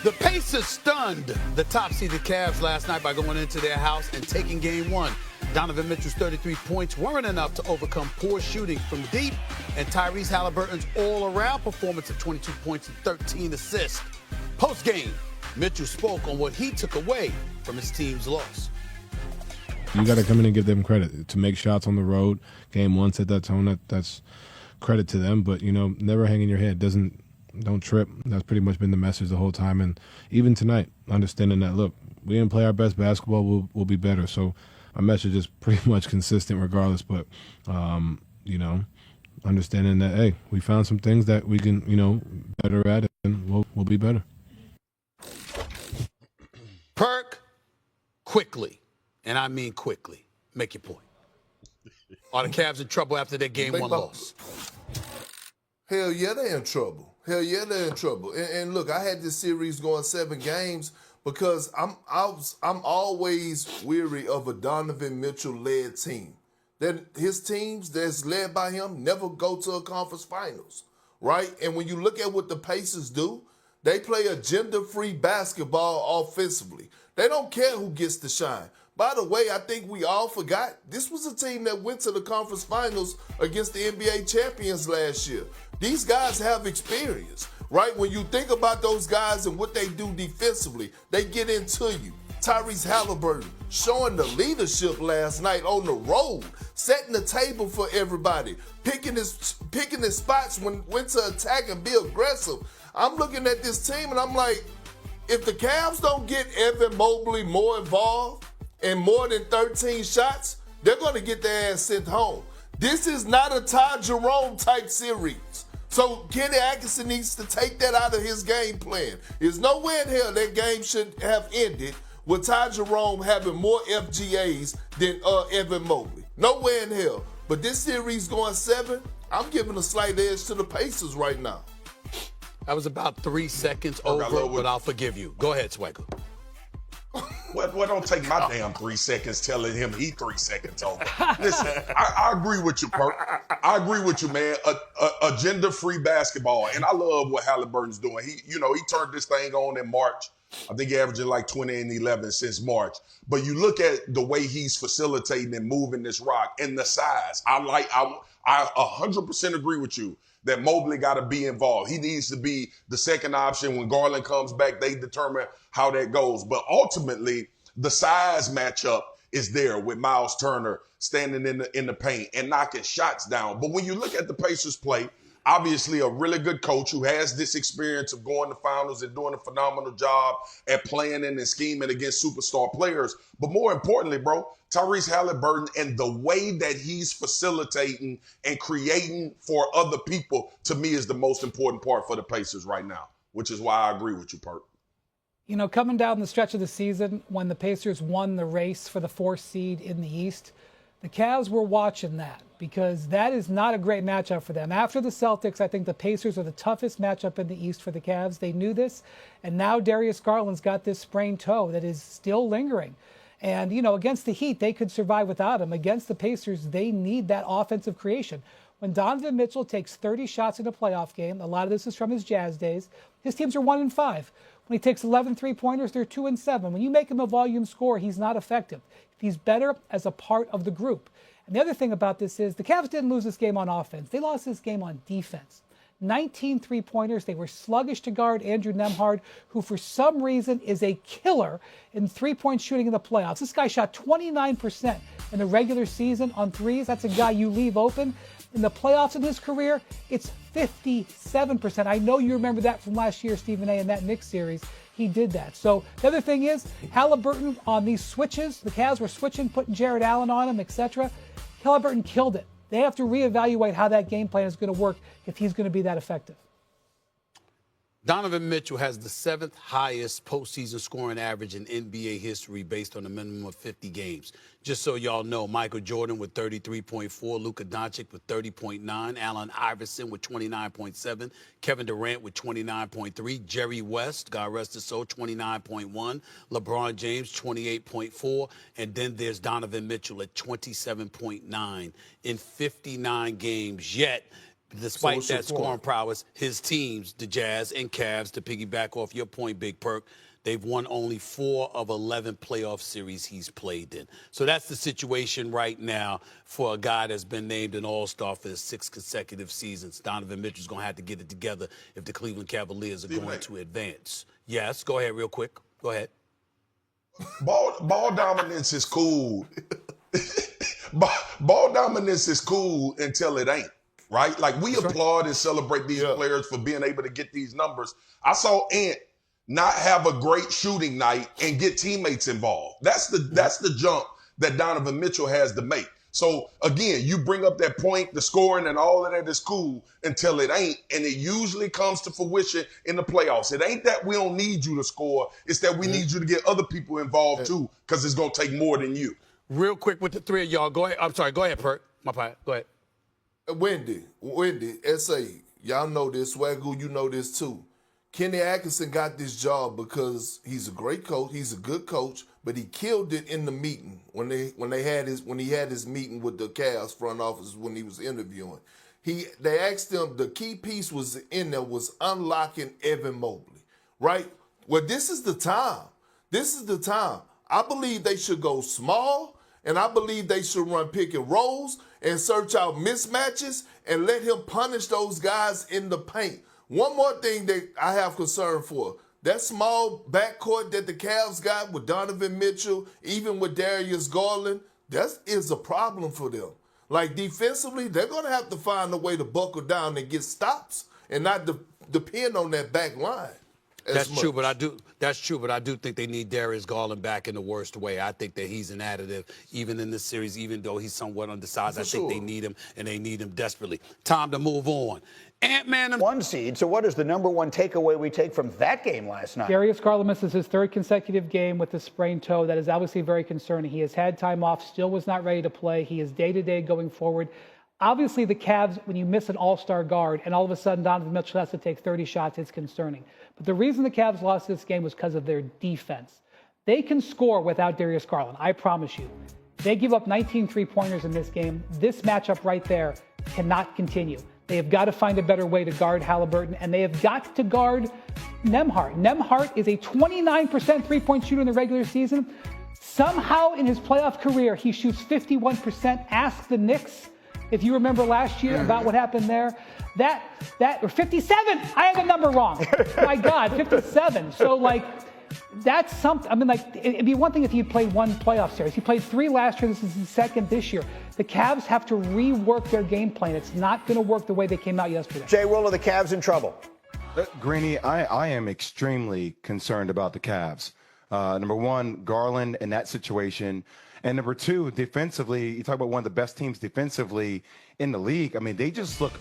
The Pacers stunned the top-seeded Cavs last night by going into their house and taking game one. Donovan Mitchell's 33 points weren't enough to overcome poor shooting from deep, and Tyrese Halliburton's all-around performance of 22 points and 13 assists. Post-game, Mitchell spoke on what he took away from his team's loss. You got to come in and give them credit. To make shots on the road, game one set that tone. That's credit to them, but, never hang in your head. Don't trip. That's pretty much been the message the whole time. And even tonight, understanding that, look, we didn't play our best basketball, we'll be better. So our message is pretty much consistent regardless. But, understanding that, hey, we found some things that we can, better at, and we'll be better. Perk, quickly, and I mean quickly, make your point. Are the Cavs in trouble after their game one loss? Hell yeah, they're in trouble. Hell yeah, they're in trouble. And look, I had this series going 7 games because I'm always weary of a Donovan Mitchell-led team. That his teams that's led by him never go to a conference finals, right? And when you look at what the Pacers do, they play agenda-free basketball offensively. They don't care who gets to shine. By the way, I think we all forgot this was a team that went to the conference finals against the NBA champions last year. These guys have experience, right? When you think about those guys and what they do defensively, they get into you. Tyrese Halliburton showing the leadership last night on the road, setting the table for everybody, picking his spots when to attack and be aggressive. I'm looking at this team and I'm like, if the Cavs don't get Evan Mobley more involved and more than 13 shots, they're going to get their ass sent home. This is not a Ty Jerome type series. So Kenny Atkinson needs to take that out of his game plan. There's no way in hell that game should have ended with Ty Jerome having more FGAs than Evan Mobley. No way in hell. But this series going 7, I'm giving a slight edge to the Pacers right now. That was about 3 seconds over, but I'll forgive you. Go ahead, Swagger. Well, don't take my damn 3 seconds telling him he 3 seconds over. Listen, I agree with you, Perk. I agree with you, man. Agenda-free basketball, and I love what Halliburton's doing. He turned this thing on in March. I think he averaging like 20 and 11 since March. But you look at the way he's facilitating and moving this rock and the size. I 100% agree with you that Mobley got to be involved. He needs to be the second option. When Garland comes back, they determine how that goes. But ultimately, the size matchup is there with Miles Turner standing in the paint and knocking shots down. But when you look at the Pacers play, obviously a really good coach who has this experience of going to finals and doing a phenomenal job at playing and scheming against superstar players. But more importantly, bro, Tyrese Halliburton and the way that he's facilitating and creating for other people, to me, is the most important part for the Pacers right now, which is why I agree with you, Perk. Coming down the stretch of the season when the Pacers won the race for the 4th seed in the East, the Cavs were watching that because that is not a great matchup for them. After the Celtics, I think the Pacers are the toughest matchup in the East for the Cavs. They knew this, and now Darius Garland's got this sprained toe that is still lingering. And, against the Heat, they could survive without him. Against the Pacers, they need that offensive creation. When Donovan Mitchell takes 30 shots in a playoff game, a lot of this is from his Jazz days, his teams are 1-5. When he takes 11 three-pointers, they're 2-7. When you make him a volume scorer, he's not effective. He's better as a part of the group. And the other thing about this is the Cavs didn't lose this game on offense. They lost this game on defense. 19 three-pointers. They were sluggish to guard Andrew Nembhard, who for some reason is a killer in three-point shooting in the playoffs. This guy shot 29% in the regular season on threes. That's a guy you leave open. In the playoffs in his career, it's 57%. I know you remember that from last year, Stephen A., in that Knicks series. He did that. So the other thing is, Halliburton on these switches, the Cavs were switching, putting Jared Allen on him, etc. Halliburton killed it. They have to reevaluate how that game plan is going to work if he's going to be that effective. Donovan Mitchell has the 7th highest postseason scoring average in NBA history based on a minimum of 50 games. Just so y'all know, Michael Jordan with 33.4, Luka Doncic with 30.9, Allen Iverson with 29.7, Kevin Durant with 29.3, Jerry West, God rest his soul, 29.1, LeBron James, 28.4, and then there's Donovan Mitchell at 27.9 in 59 games. Yet, Despite So that what's your scoring point? prowess, his teams, the Jazz and Cavs, to piggyback off your point, Big Perk, they've won only 4 of 11 playoff series he's played in. So that's the situation right now for a guy that's been named an all-star for his 6 consecutive seasons. Donovan Mitchell's going to have to get it together if the Cleveland Cavaliers are going to advance. Yes, go ahead real quick. Go ahead. Ball dominance is cool. Ball dominance is cool until it ain't, right? Like, we applaud and celebrate these players for being able to get these numbers. I saw Ant not have a great shooting night and get teammates involved. That's the jump that Donovan Mitchell has to make. So again, you bring up that point, the scoring and all of that is cool until it ain't, and it usually comes to fruition in the playoffs. It ain't that we don't need you to score, it's that we need you to get other people involved too, because it's gonna take more than you. Real quick with the 3 of y'all. Go ahead. I'm sorry. Go ahead, Perk. My part. Go ahead. Wendy, SA, y'all know this. Swagoo, you know this too. Kenny Atkinson got this job because he's a great coach. He's a good coach, but he killed it in the meeting when he had his meeting with the Cavs front office when he was interviewing. They asked him, the key piece was in there was unlocking Evan Mobley, right? Well, this is the time. This is the time. I believe they should go small, and I believe they should run pick and rolls and search out mismatches and let him punish those guys in the paint. One more thing that I have concern for, that small backcourt that the Cavs got with Donovan Mitchell, even with Darius Garland, that is a problem for them. Like, defensively, they're going to have to find a way to buckle down and get stops and not depend on that back line. That's true, but I do think they need Darius Garland back in the worst way. I think that he's an additive, even in this series, even though he's somewhat undersized. I think they need him, and they need him desperately. Time to move on. Ant-Man. 1 seed. So what is the number one takeaway we take from that game last night? Darius Garland misses his 3rd consecutive game with a sprained toe. That is obviously very concerning. He has had time off, still was not ready to play. He is day-to-day going forward. Obviously, the Cavs, when you miss an all-star guard and all of a sudden Donovan Mitchell has to take 30 shots, it's concerning. But the reason the Cavs lost this game was because of their defense. They can score without Darius Garland, I promise you. They give up 19 three-pointers in this game. This matchup right there cannot continue. They have got to find a better way to guard Halliburton, and they have got to guard Nembhard. Nembhard is a 29% three-point shooter in the regular season. Somehow in his playoff career, he shoots 51%. Ask the Knicks, if you remember last year, about what happened there. Or 57. I had the number wrong. My God, 57. So, like, that's something. I mean, like, it'd be one thing if he played 1 playoff series. He played 3 last year. This is his 2nd this year. The Cavs have to rework their game plan. It's not going to work the way they came out yesterday. Jay Will, are the Cavs in trouble? Greeny, I am extremely concerned about the Cavs. Number one, Garland in that situation. And number two, defensively, you talk about one of the best teams defensively in the league. I mean, they just look